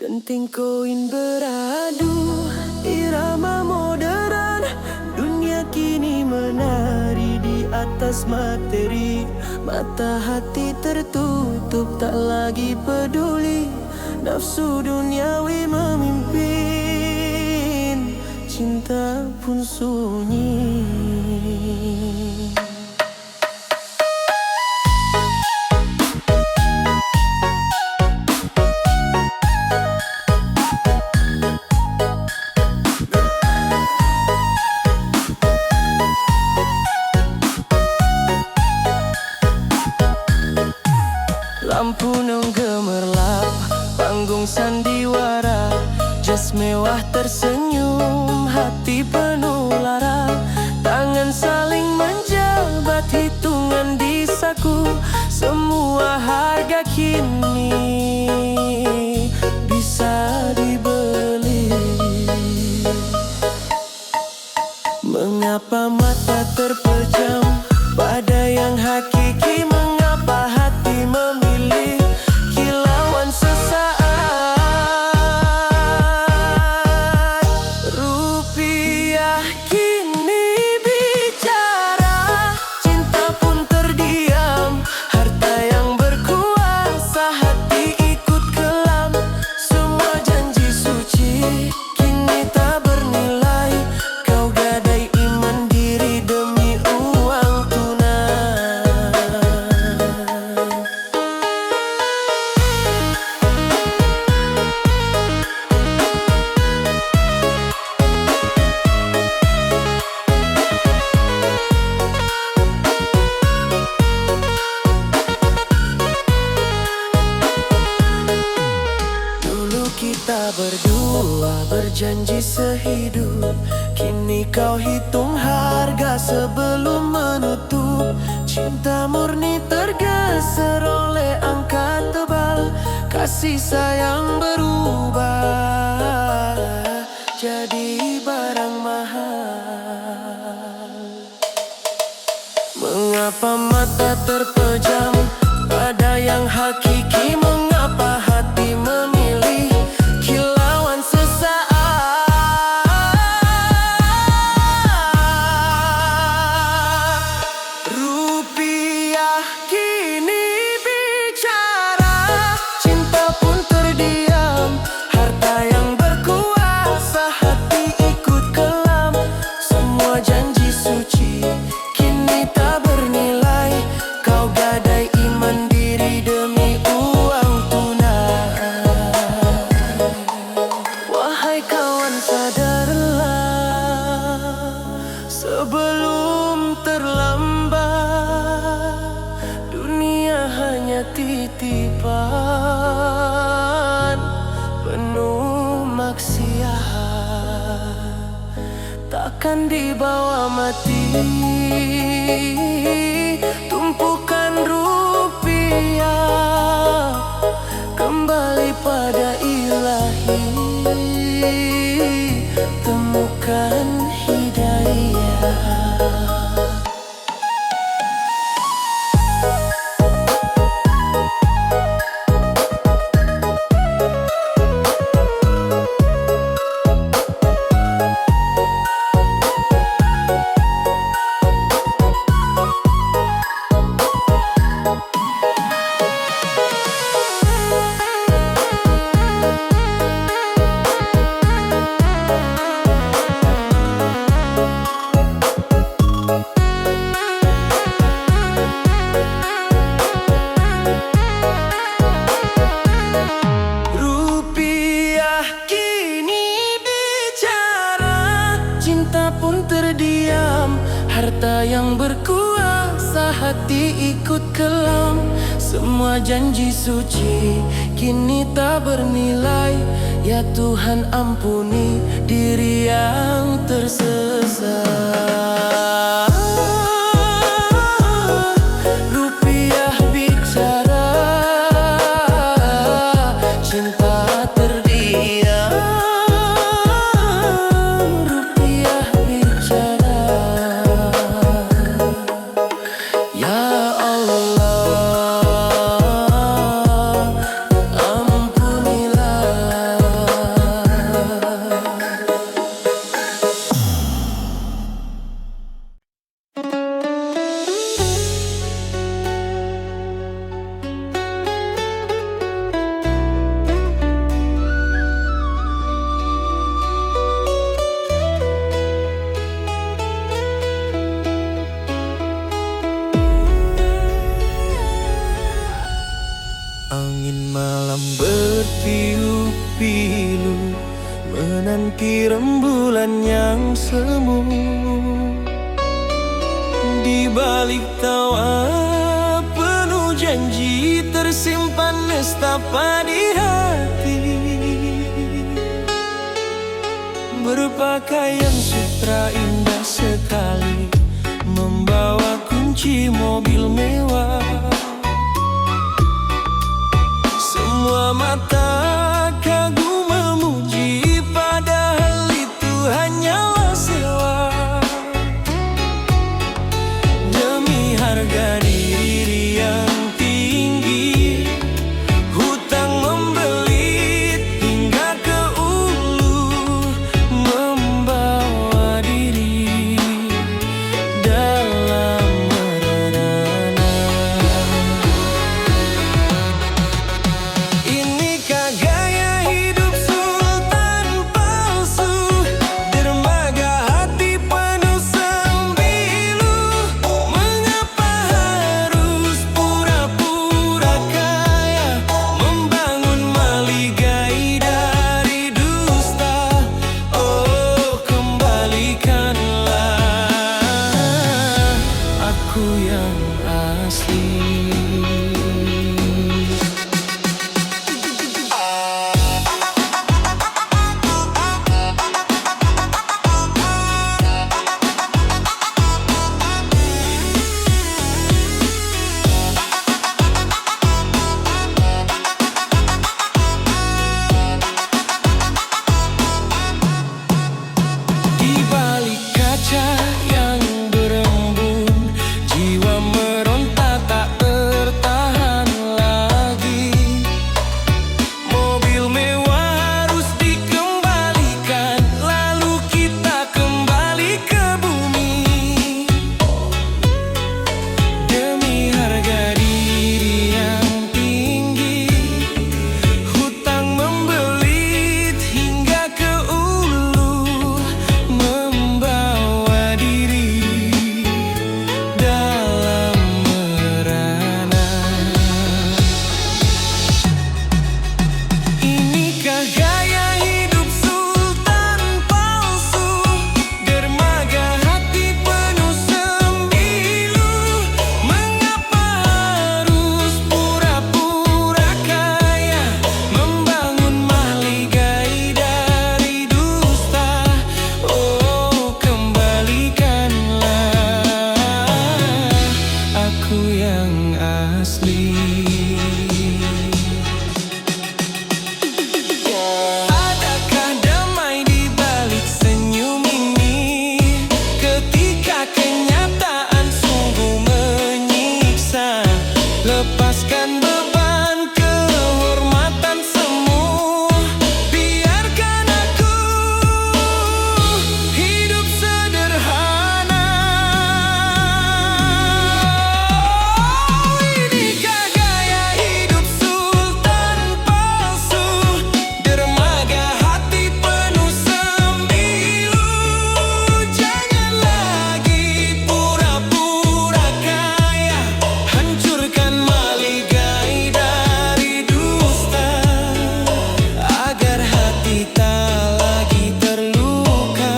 Denting koin beradu, irama modern. Dunia kini menari di atas materi. Mata hati tertutup, tak lagi peduli. Nafsu duniawi memimpin, cinta pun sunyi. Lampu neon gemerlap, panggung sandiwara, jas mewah tersenyum, hati penuh lara. Tangan saling menjabat, hitungan di saku. Semua harga kini bisa dibeli. Mengapa mata terpejam pada yang hakiki? Mengapa hati memilih kilauan sesaat? Rupiah kini bicara, cinta pun terdiam. Harta yang berkuasa, hati ikut kelam. Semua janji suci kini tak bernilai. Kau gadai iman diri demi uang tunai. Dulu kita berdua berjanji sehidup. Kini kau hitung harga sebelum menutup. Cinta murni tergeser oleh angka tebal. Kasih sayang berubah jadi barang mahal. Mengapa mata terpejam pada yang hakiki? Mengapa hati memilih kilauan sesaat? Rupiah kini bicara, cinta pun terdiam. Harta yang berkuasa, hati ikut kelam. Semua janji suci kini tak bernilai. Kau gadai iman diri demi uang tunai. Wahai kawan, sadarlah sebelum terlambat. Dunia hanya titipan penuh maksiat, takkan dibawa mati. Tumpukan rupiah kembali pada ilahi. Temukan hidayah. Rupiah kini bicara, cinta pun terdiam. Harta yang berkuasa, hati ikut kelam. Semua janji suci kini tak bernilai. Ya Tuhan, ampuni diri yang tersesat. Rupiah bicara, cinta terdiam. Rupiah bicara, ya Allah, ampunilah. nanti rembulan yang semu. Di balik tawa penuh janji tersimpan nestapa di hati. Berpakaian sutra indah sekali, membawa kunci mobil mewah. Semua mata kagum memuji, padahal itu hanyalah sewa. Demi harga diri yang tinggi, hutang membelit hingga ke ulu, membawa diri dalam merana. Inikah gaya hidup sultan palsu, dermaga hati penuh sembilu. Mengapa harus pura-pura kaya, membangun maligai dari dusta? Oh, kembalikanlah aku yang asli. Di balik kaca yang berembun, jiwa meronta tak tertahan lagi. Mobil mewah harus dikembalikan, lalu kita kembali ke bumi. Demi harga diri yang tinggi, hutang membelit hingga ke ulu, membawa diri dalam merana. Inikah gaya hidup sultan palsu, dermaga hati penuh sembilu. Mengapa harus pura-pura kaya, membangun maligai dari dusta? Oh, kembalikanlah aku yang asli. Adakah damai di balik senyum ini, ketika kenyataan sungguh menyiksa? Lepaskan beban kehormatan semu, biarkan aku hidup sederhana. Inikah gaya hidup sultan palsu, dermaga hati penuh sembilu. Jangan lagi pura-pura kaya, hancurkan maligai dari dusta, agar hati tak lagi terluka.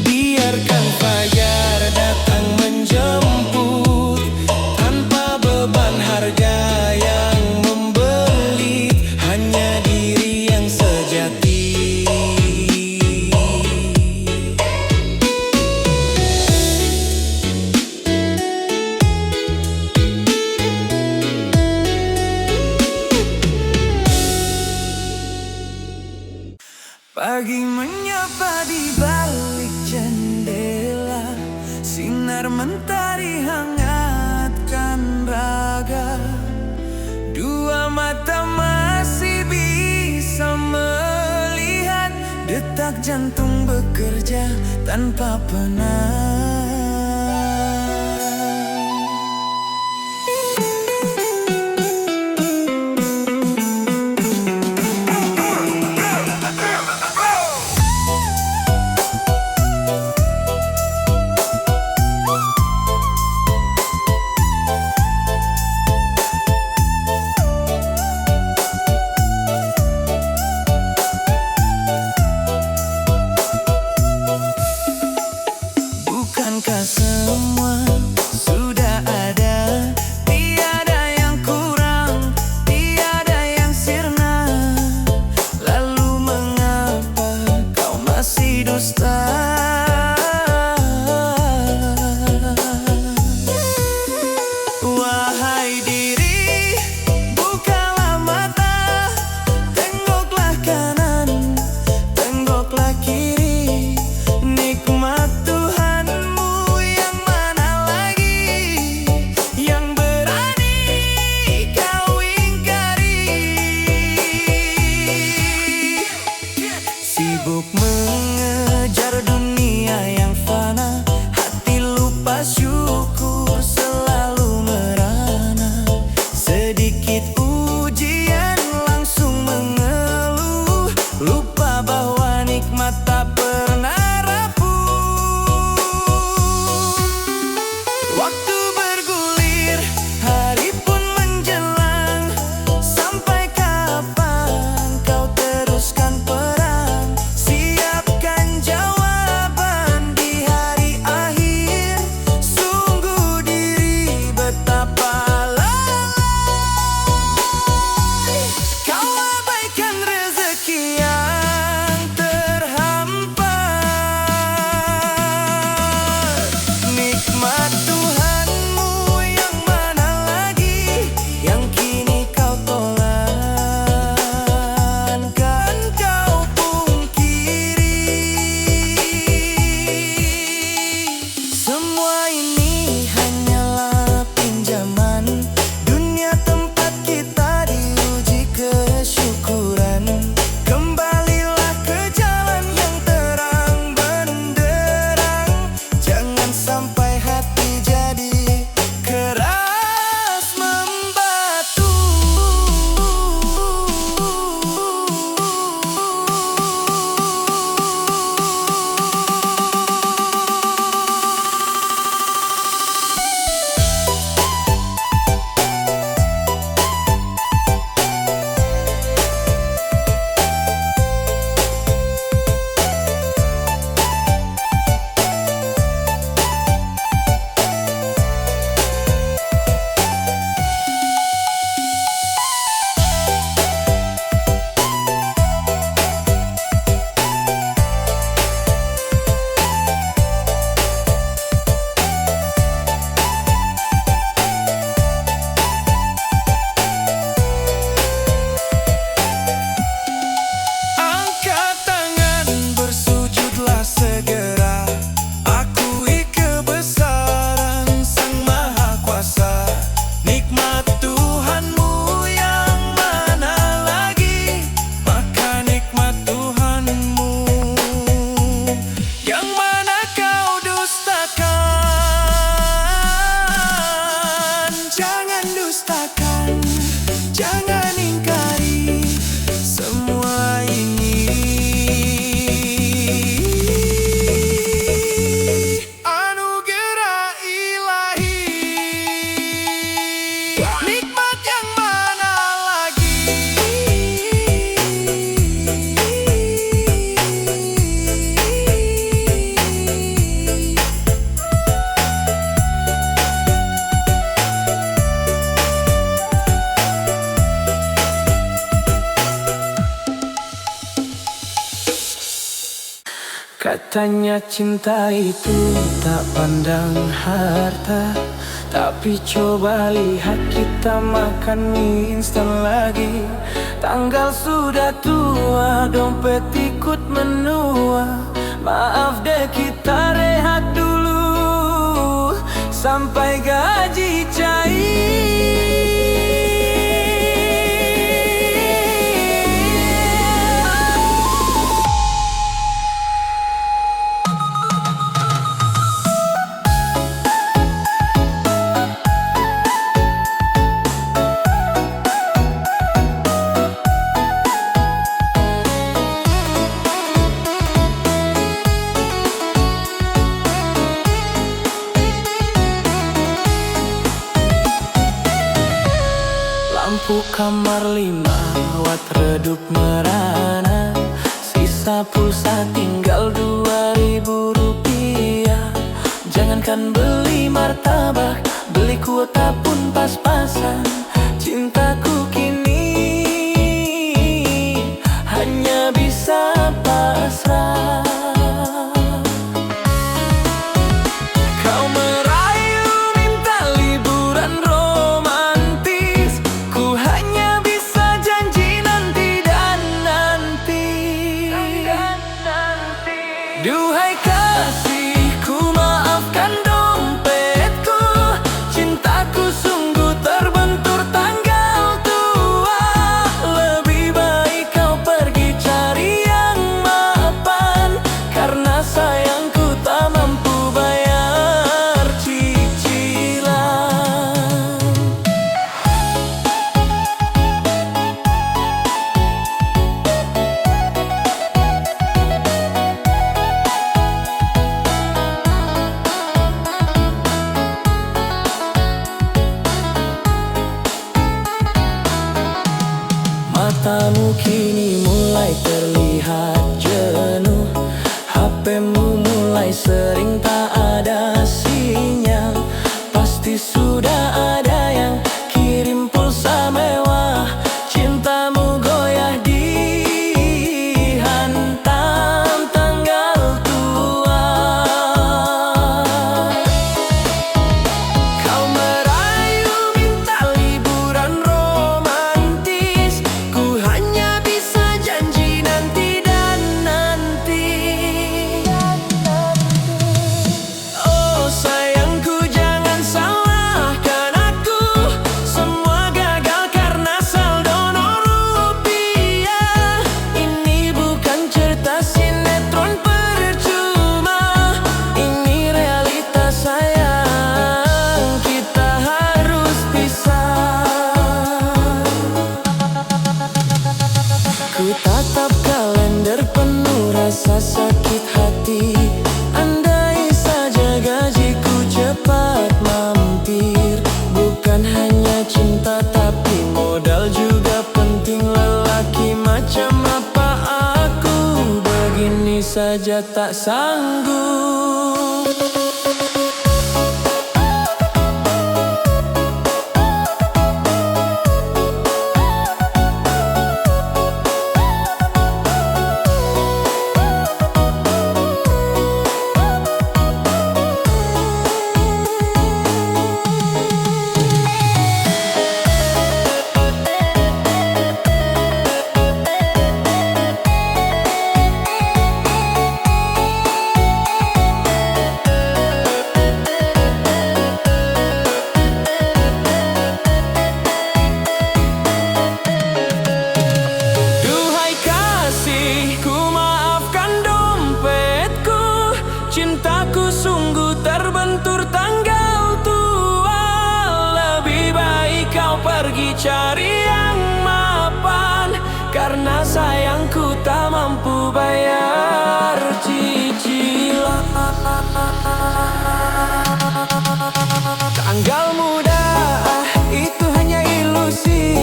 Biarkan fajar datang menjemput, tanpa beban harga yang membelit, hanya diri yang sejati. Pagi menyapa di balik jendela, sinar mentari hangatkan raga. Dua mata masih bisa melihat, detak jantung bekerja tanpa penat. kanan, tenggoklah kiri. Nikmat Tuhanmu yang mana lagi, yang berani kau ingkari. Sibuk mengejar dunia yang fana, hati lupa syukur selalu merana. Sedikit ujian langsung mengeluh, lupa bahwa nikmat tak pernah rapuh. Waktu bergulir, hari pun menjelang. Sampai kapan kau teruskan perang? Siapkan jawaban di hari akhir. Sungguh diri betapa lalai, kau abaikan rezeki yang terhampar. Nikmat Tuhanmu yang mana lagi, yang kini kau tolankan, kau pungkiri. Semua ini hanyalah pinjaman, dunia tempat kita diuji kesyukuran. Kembalilah ke jalan yang terang benderang, jangan sampai hati jadi keras membatu. Angkat tangan, bersujudlah segera. Akui kebesaran Sang Maha Kuasa. Nikmat Tuhanmu yang mana lagi, maka nikmat Tuhanmu yang mana kau dustakan. Jangan dustakan, jangan ingkari semua ini. Anugerah ilahi, nikmat yang mana lagi. Katanya cinta itu tak pandang harta, tapi coba lihat kita makan mie instan lagi. Tanggal sudah tua, dompet ikut menua. Maaf deh kita rehat dulu sampai gaji cair. Lampu kamar 5 watt redup merana, sisa pulsa tinggal 2.000 rupiah. Jangankan beli martabak, beli kuota pun pas-pasan. Cintaku kini hanya bisa pasrah. Kau merayu minta liburan romantis, ku hanya bisa janji nanti dan nanti. Menatap kalender penuh rasa sakit hati. Andai saja gajiku cepat mampir. Bukan hanya cinta tapi modal juga penting. Lelaki macam apa aku, begini saja tak sanggup. Cintaku sungguh terbentur tanggal tua. Lebih baik kau pergi cari yang mapan, karena sayangku tak mampu bayar cicilan. Tanggal muda itu hanya ilusi.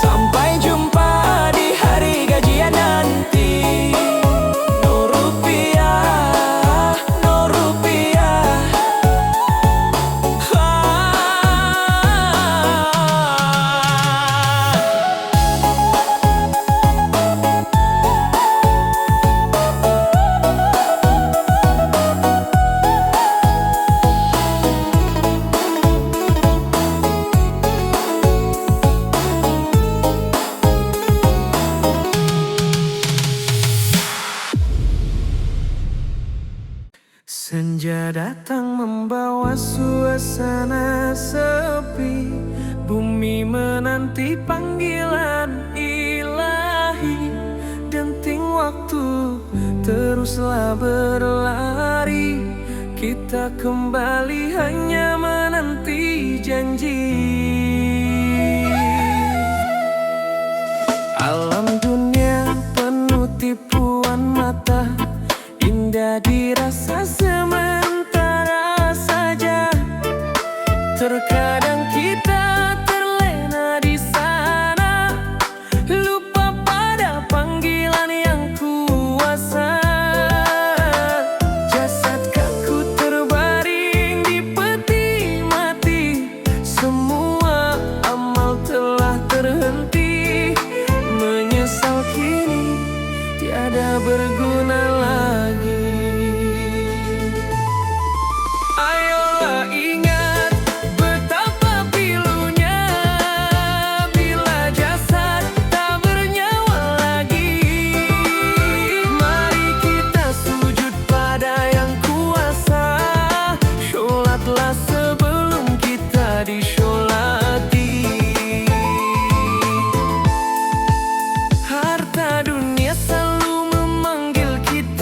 Sampai jumpa di hari gajian nanti. Senja datang membawa suasana sepi. Bumi menanti panggilan ilahi. Denting waktu teruslah berlari. Kita kembali hanya menanti janji. Alam dunia penuh tipuan mata. Indah dirasa sementara saja. Terkadang kita terlena di sana, lupa pada panggilan yang kuasa. Jasad kaku terbaring di peti mati. Semua amal telah terhenti. Menyesal kini tiada berguna lagi. Ayolah ingat betapa pilunya bila jasad tak bernyawa lagi. Mari kita sujud pada yang kuasa. Sholatlah sebelum kita disyolati. Harta dunia selalu memanggil kita.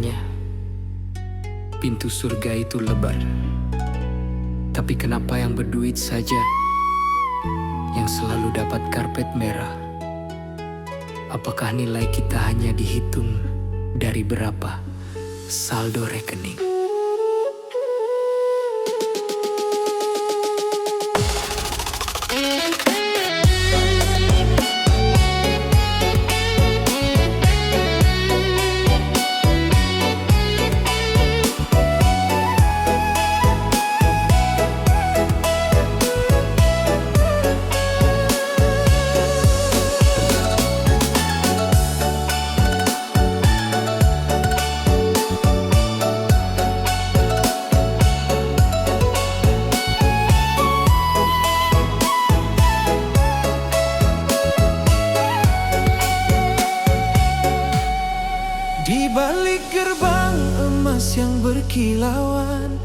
Katanya pintu surga itu lebar, tapi kenapa yang berduit saja yang selalu dapat karpet merah? Apakah nilai kita hanya dihitung dari berapa saldo rekening? Di balik gerbang emas yang berkilauan,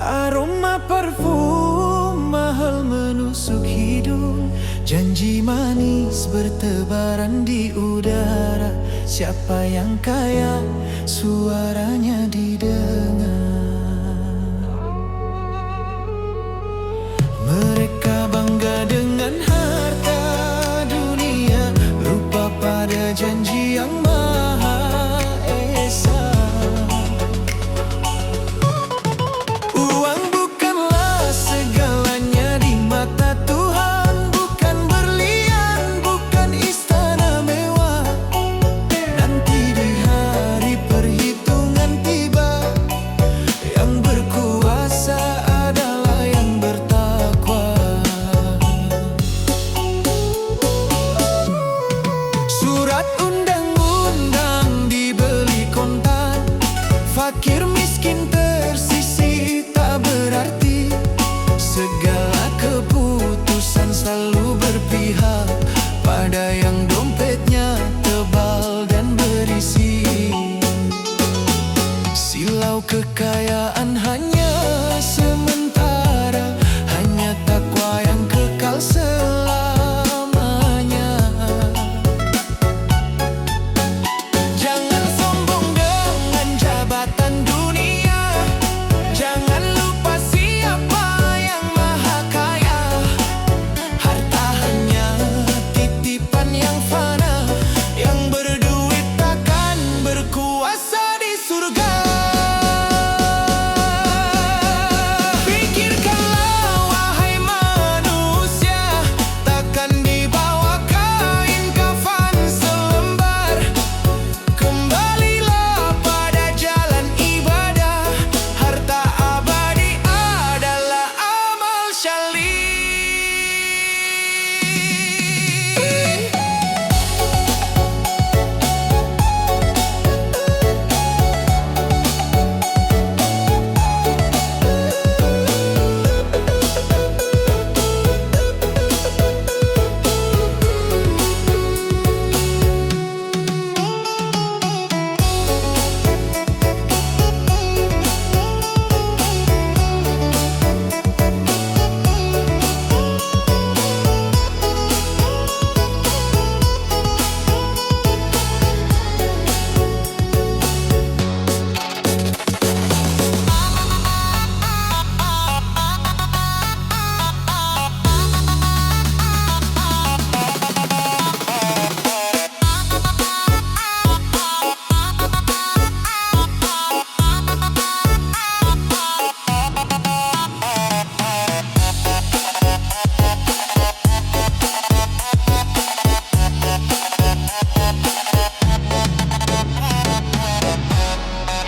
aroma parfum mahal menusuk hidung. Janji manis bertebaran di udara. Siapa yang kaya suaranya didengar? Mereka bangga dengan harta dunia, lupa pada janji yang maha esa. Uang bukanlah segalanya di mata Tuhan, bukan berlian, bukan istana mewah. Nanti di hari perhitungan tiba, yang berkuasa adalah yang bertakwa. Surat undang-undang dibeli kontan, fakir miskin tersisih tak berarti. Segala keputusan selalu berpihak pada yang dompetnya tebal dan berisi. Silau kekayaan hanya sementara, hanya takwa yang kekal selamanya. Jangan sombong dengan jabatan dunia, jangan lupa siapa yang maha kaya. Harta hanya titipan yang fana, yang berduit takkan berkuasa di surga. Pikirkanlah wahai manusia, takkan dibawa kain kafan selembar. Kembalilah pada jalan ibadah, harta abadi adalah amal syali.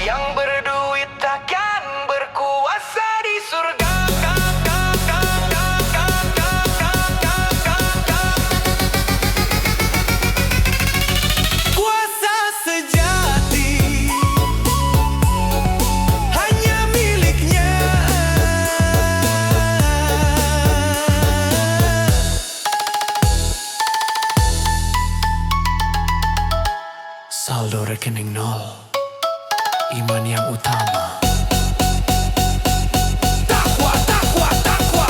Yang berduit takkan berkuasa di surga. Kuasa sejati hanya miliknya. Saldo rekening nol, iman yang utama. Takwa, takwa, takwa.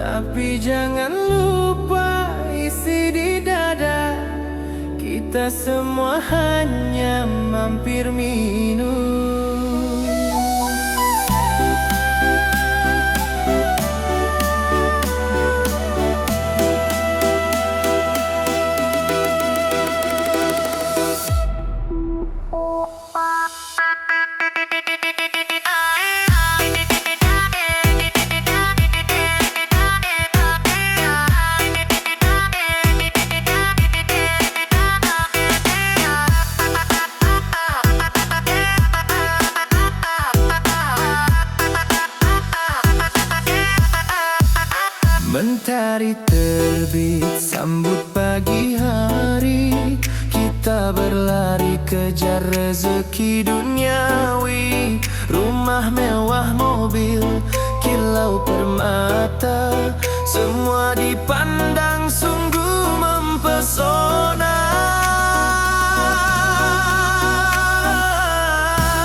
Tapi jangan lupa isi di dada. Kita semua hanya mampir minum. Mentari terbit sambut pagi hari. Kita berlari kejar rezeki duniawi. Rumah mewah, mobil, kilau permata, semua dipandang sungguh mempesona.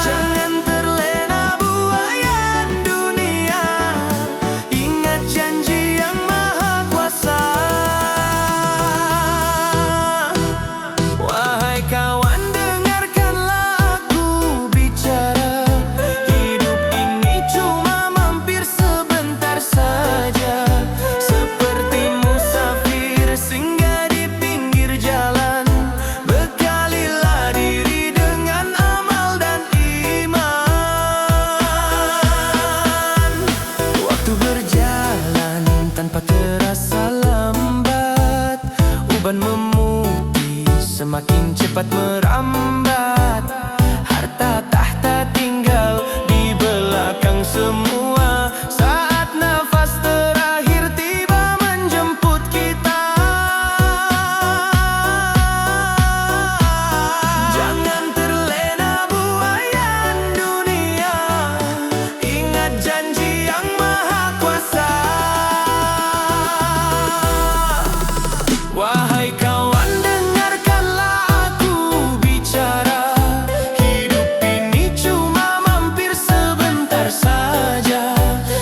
Jangan terlena buaya dunia. Ingat janji yang maha kuasa. Wahai kawan, dengarkanlah aku bicara. Hidup ini cuma mampir sebentar saja. Seperti musafir singgah di pinggir jalan. Bekalilah diri dengan amal dan iman. Waktu berjalan tanpa terasa lambat. Uban memutih semakin cepat merambat. Harta tahta tinggal di belakang semua. Saat nafas terakhir tiba menjemput kita. Jangan terlena buaya dunia. Ingat janji yang maha kuasa. Wahai kawan, dengarkanlah aku bicara. Hidup ini cuma mampir sebentar saja.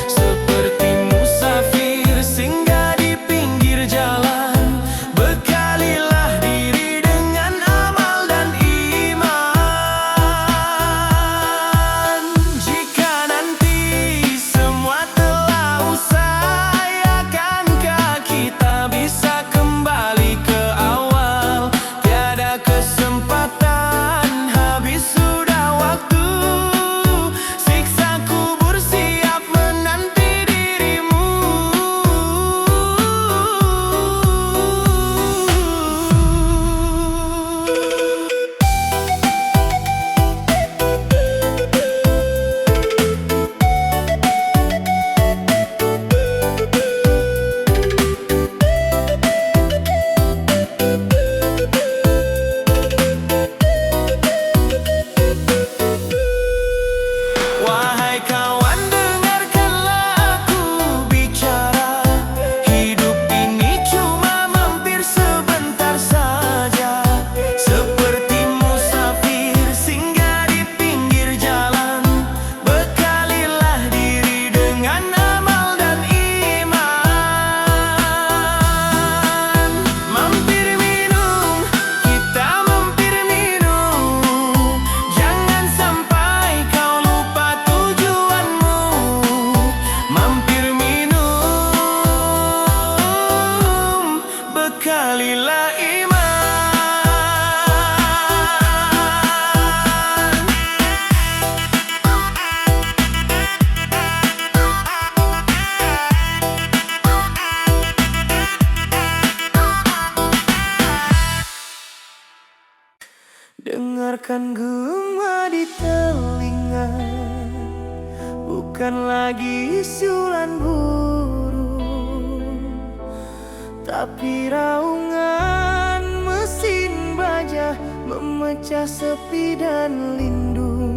Seperti musafir singgah di pinggir jalan. Bekalilah diri dengan amal dan iman. Jika nanti semua telah usai, akankah kita bisa kembali ke awal? Tiada kesempatan, habis sudah waktu. Siksa kubur siap menanti dirimu. Wahai kawan, dengarkanlah aku bicara. Hidup ini cuma mampir sebentar saja. Seperti musafir singgah di pinggir jalan. Bekalilah diri dengan amal dan iman. Mampir minum, kita mampir minum. Jangan sampai kau lupa tujuanmu. Mampir minum, bekalilah iman. Dengarkan gema di telinga. Bukan lagi siulan burung, tapi raungan mesin baja memecah sepi dan lindung.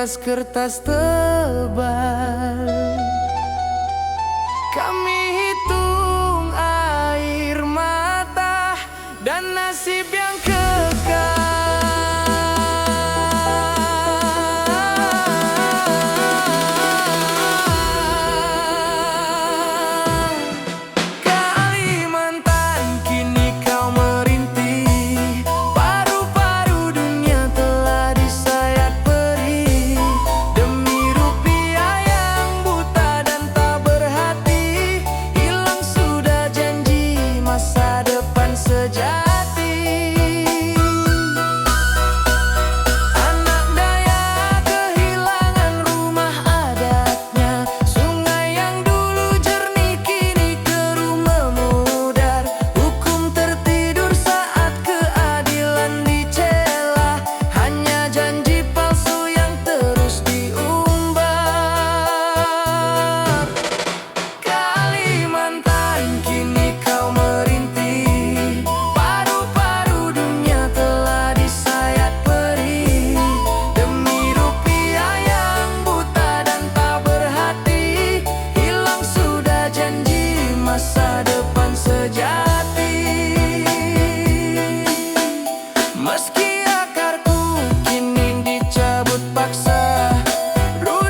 kertas-kertas tebal. Kami hitung air mata dan nasib yang kekal. Kalimantan, kini kau merintih, paru-paru dunia telah disayat perih. Demi rupiah yang buta dan tak berhati, hilang sudah janji masa depan sejati. Anak Dayak kehilangan rumah adatnya, sungai yang dulu jernih kini keruh memudar. Hukum tertidur saat keadilan dicela, hanya janji palsu yang terus diumbar. Kalimantan, kini kau merintih, paru-paru dunia telah disayat perih. Demi rupiah yang buta dan tak berhati, hilang sudah janji masa depan sejati. Meski akarku kini dicabut paksa,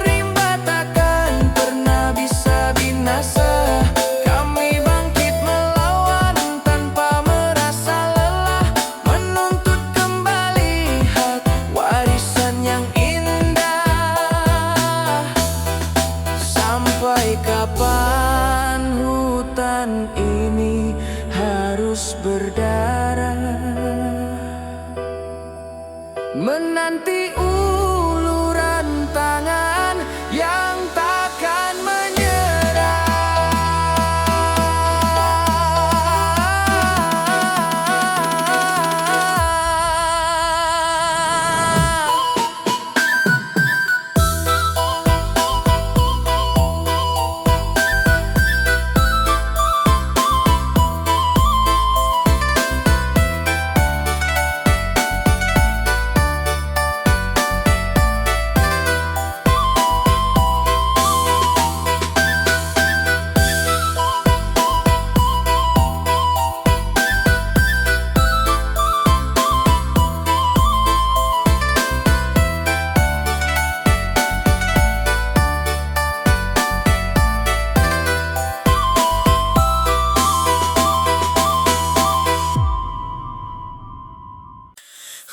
rimba takkan pernah bisa binasa. Kami bangkit melawan tanpa merasa lelah, menuntut kembali hak warisan yang indah. Sampai kapan hutan ini harus berdarah, menanti uluran tangan yang takkan menyerah.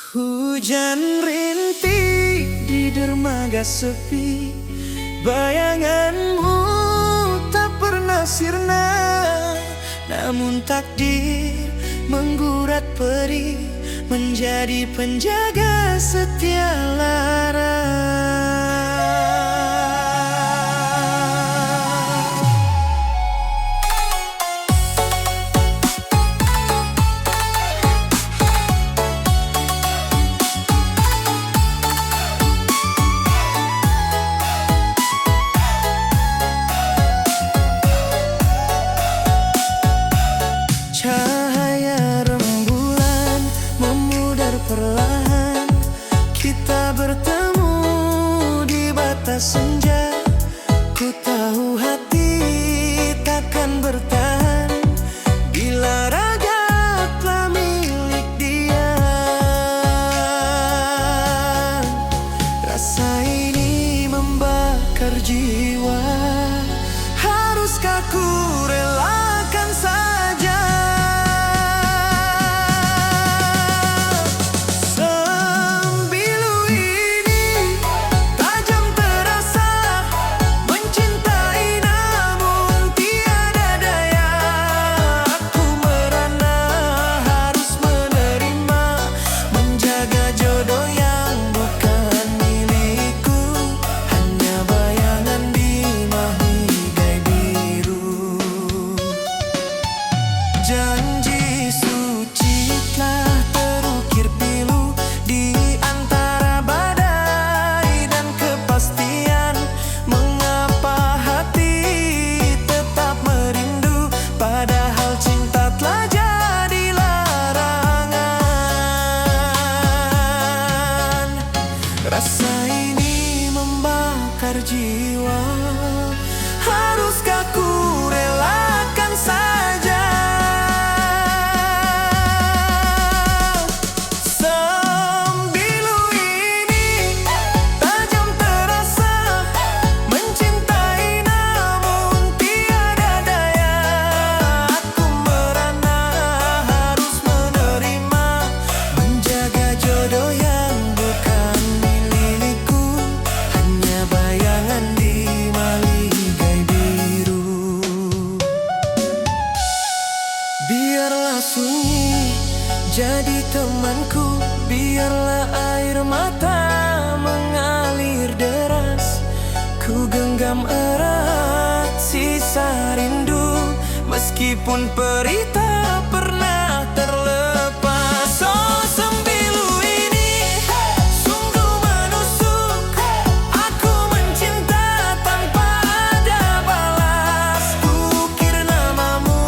Hujan rintik di dermaga sepi, bayanganmu tak pernah sirna. Namun takdir menggurat perih, menjadi penjaga setia lara. Cahaya rembulan memudar perlahan, kita bertemu di batas senja. Ku tahu hati takkan bertahan bila raga telah milik dia. Rasa ini membakar jiwa, haruskah ku relakan saja? Jodoh yang bukan milikku, hanya bayangan di jiwa. Haruskah ku relakan saja? Sembilu ini tajam terasa, mencintai namun tiada daya. Aku merana harus menerima, menjaga jodoh yang bukan milikku, hanya bayangan di maligai biru. Biarlah sunyi jadi temanku, biarlah air mata mengalir deras. Ku genggam erat sisa rindu, meskipun perih tak pernah terlepas. Oh, sembilu ini sungguh menusuk, aku mencinta tanpa ada balas. Ukir namamu,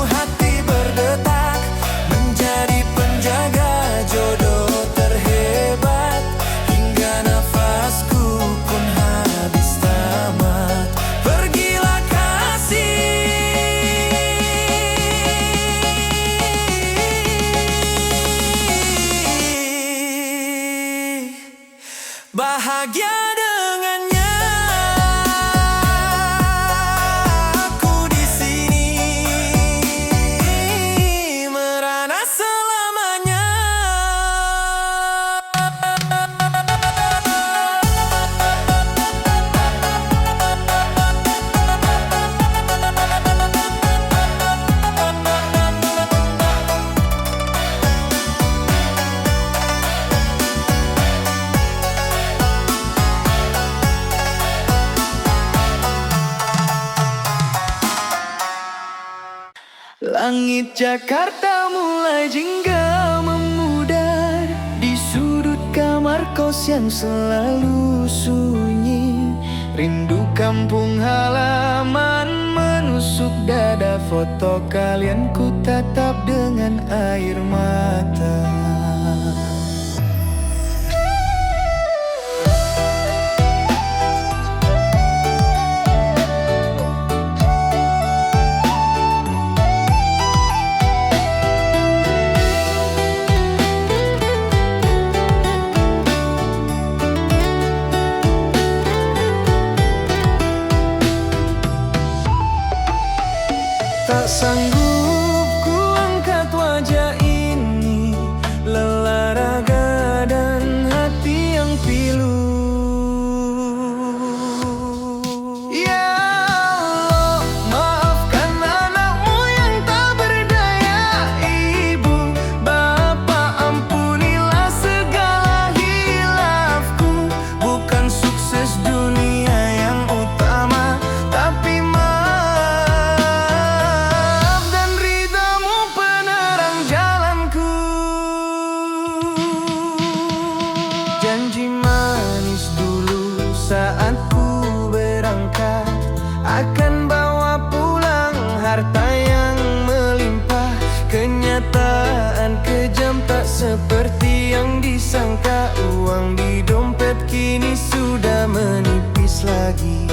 hati berdetak, menjadi penjaga jodoh terhebat. Hingga nafasku pun habis tamat, pergilah kasih. Bahagia dengannya, aku di sini merana selamanya. Langit Jakarta mulai jingga memudar, di sudut kamar kos yang selalu sunyi. Rindu kampung halaman menusuk dada, foto kalian ku tatap dengan air mata. Tak sanggup ku angkat wajah ini, lelah raga dan hati yang pilu. Ya Allah, maafkan anakmu yang tak berdaya. Ibu, bapak, ampunilah segala hilafku. Bukan sukses dunia yang utama, tapi janji manis dulu saat ku berangkat, akan bawa pulang harta yang melimpah. Kenyataan kejam tak seperti yang disangka, uang di dompet kini sudah menipis lagi.